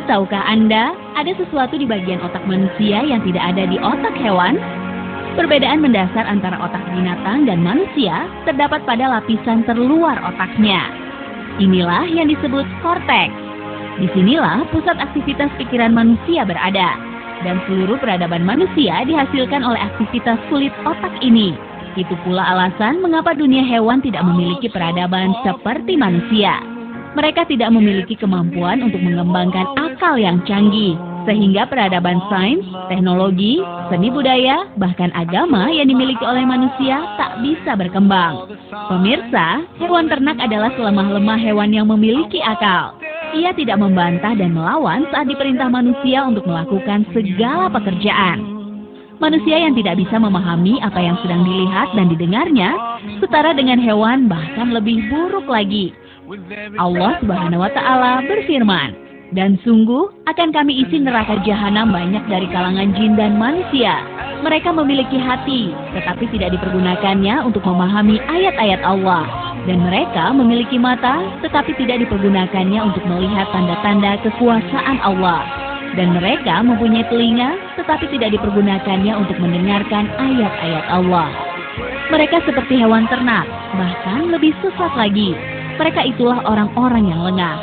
tahukah Anda, ada sesuatu di bagian otak manusia yang tidak ada di otak hewan? Perbedaan mendasar antara otak binatang dan manusia terdapat pada lapisan terluar otaknya. Inilah yang disebut korteks. Disinilah pusat aktivitas pikiran manusia berada. Dan seluruh peradaban manusia dihasilkan oleh aktivitas kulit otak ini. Itu pula alasan mengapa dunia hewan tidak memiliki peradaban seperti manusia. Mereka tidak memiliki kemampuan untuk mengembangkan akal yang canggih, sehingga peradaban sains, teknologi, seni budaya, bahkan agama yang dimiliki oleh manusia tak bisa berkembang. Pemirsa, hewan ternak adalah selemah-lemah hewan yang memiliki akal. Ia tidak membantah dan melawan saat diperintah manusia untuk melakukan segala pekerjaan. Manusia yang tidak bisa memahami apa yang sedang dilihat dan didengarnya, setara dengan hewan bahkan lebih buruk lagi. Allah Subhanahu wa Ta'ala berfirman, "Dan sungguh akan kami isi neraka jahanam banyak dari kalangan jin dan manusia. Mereka memiliki hati, tetapi tidak dipergunakannya untuk memahami ayat-ayat Allah. Dan mereka memiliki mata, tetapi tidak dipergunakannya untuk melihat tanda-tanda kekuasaan Allah. Dan mereka mempunyai telinga, tetapi tidak dipergunakannya untuk mendengarkan ayat-ayat Allah. Mereka seperti hewan ternak, bahkan lebih sesat lagi. Mereka itulah orang-orang yang lengah."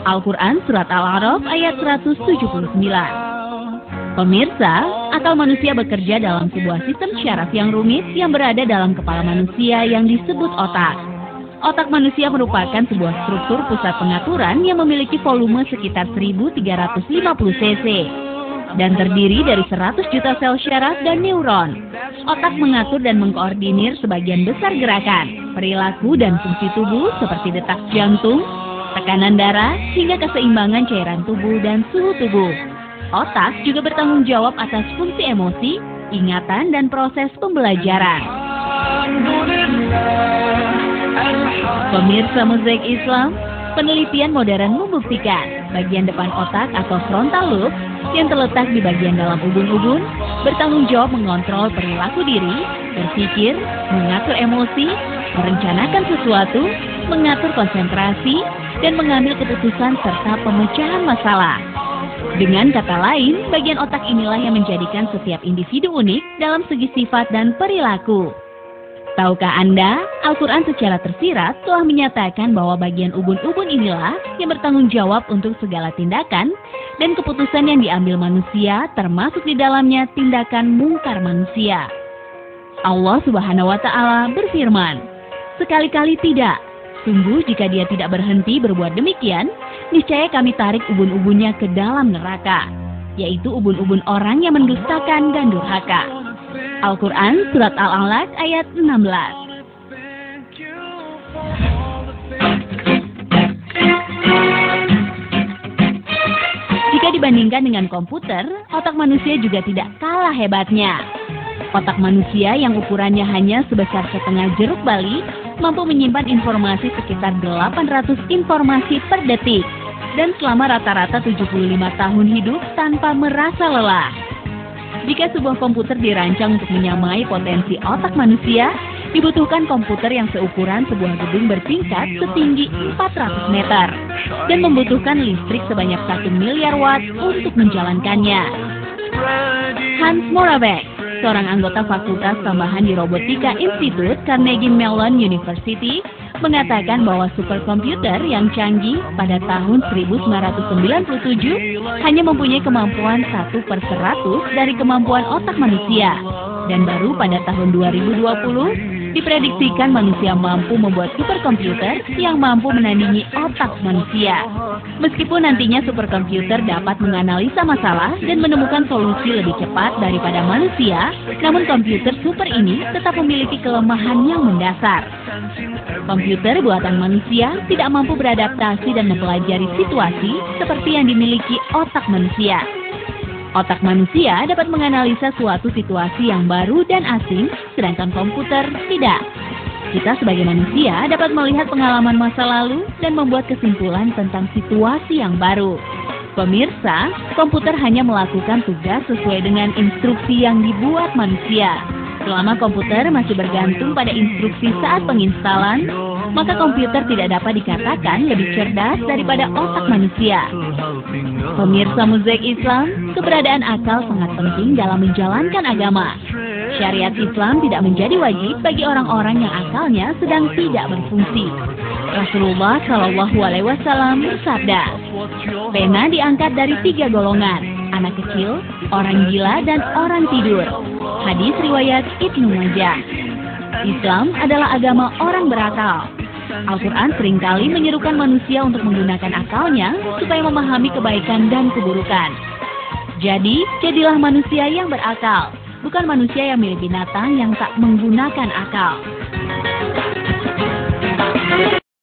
Al-Quran Surat Al-A'raf ayat 179. Pemirsa, akal manusia bekerja dalam sebuah sistem syaraf yang rumit yang berada dalam kepala manusia yang disebut otak. Otak manusia merupakan sebuah struktur pusat pengaturan yang memiliki volume sekitar 1350 cc dan terdiri dari 100 juta sel syaraf dan neuron. Otak mengatur dan mengkoordinir sebagian besar gerakan, perilaku dan fungsi tubuh seperti detak jantung, tekanan darah, hingga keseimbangan cairan tubuh dan suhu tubuh. Otak juga bertanggung jawab atas fungsi emosi, ingatan, dan proses pembelajaran. Pemirsa Mozaik Islam, penelitian modern membuktikan bagian depan otak atau frontal lobe yang terletak di bagian dalam ubun-ubun bertanggung jawab mengontrol perilaku diri, berpikir, mengatur emosi, merencanakan sesuatu, mengatur konsentrasi, dan mengambil keputusan serta pemecahan masalah. Dengan kata lain, bagian otak inilah yang menjadikan setiap individu unik dalam segi sifat dan perilaku. Tahukah Anda, Al-Quran secara tersirat telah menyatakan bahwa bagian ubun-ubun inilah yang bertanggung jawab untuk segala tindakan dan keputusan yang diambil manusia, termasuk di dalamnya tindakan mungkar manusia. Allah Subhanahu wa Ta'ala berfirman, "Sekali-kali tidak. Sungguh jika dia tidak berhenti berbuat demikian, niscaya kami tarik ubun-ubunnya ke dalam neraka, yaitu ubun-ubun orang yang mendustakan dan durhaka." Al-Quran Surat Al-Alaq ayat 16. Jika dibandingkan dengan komputer, otak manusia juga tidak kalah hebatnya. Otak manusia yang ukurannya hanya sebesar setengah jeruk bali mampu menyimpan informasi sekitar 800 informasi per detik dan selama rata-rata 75 tahun hidup tanpa merasa lelah. Jika sebuah komputer dirancang untuk menyamai potensi otak manusia, dibutuhkan komputer yang seukuran sebuah gedung bertingkat setinggi 400 meter dan membutuhkan listrik sebanyak 1 miliar watt untuk menjalankannya. Hans Moravec, seorang anggota Fakultas Tambahan di Robotika Institute Carnegie Mellon University, mengatakan bahwa superkomputer yang canggih pada tahun 1997 hanya mempunyai kemampuan 1/100 dari kemampuan otak manusia. Dan baru pada tahun 2020, diprediksikan manusia mampu membuat superkomputer yang mampu menandingi otak manusia. Meskipun nantinya superkomputer dapat menganalisa masalah dan menemukan solusi lebih cepat daripada manusia, namun komputer super ini tetap memiliki kelemahan yang mendasar. Komputer buatan manusia tidak mampu beradaptasi dan mempelajari situasi seperti yang dimiliki otak manusia. Otak manusia dapat menganalisa suatu situasi yang baru dan asing, sedangkan komputer tidak. Kita sebagai manusia dapat melihat pengalaman masa lalu dan membuat kesimpulan tentang situasi yang baru. Pemirsa, komputer hanya melakukan tugas sesuai dengan instruksi yang dibuat manusia. Selama komputer masih bergantung pada instruksi saat penginstalan, maka komputer tidak dapat dikatakan lebih cerdas daripada otak manusia. Pemirsa Mozaik Islam, keberadaan akal sangat penting dalam menjalankan agama. Syariat Islam tidak menjadi wajib bagi orang-orang yang akalnya sedang tidak berfungsi. Rasulullah Shallallahu Alaihi Wasallam bersabda, pena diangkat dari 3 golongan, anak kecil, orang gila, dan orang tidur. Hadis riwayat Ibnu Majah. Islam adalah agama orang berakal. Al-Quran seringkali menyerukan manusia untuk menggunakan akalnya supaya memahami kebaikan dan keburukan. Jadi, jadilah manusia yang berakal, bukan manusia yang mirip binatang yang tak menggunakan akal.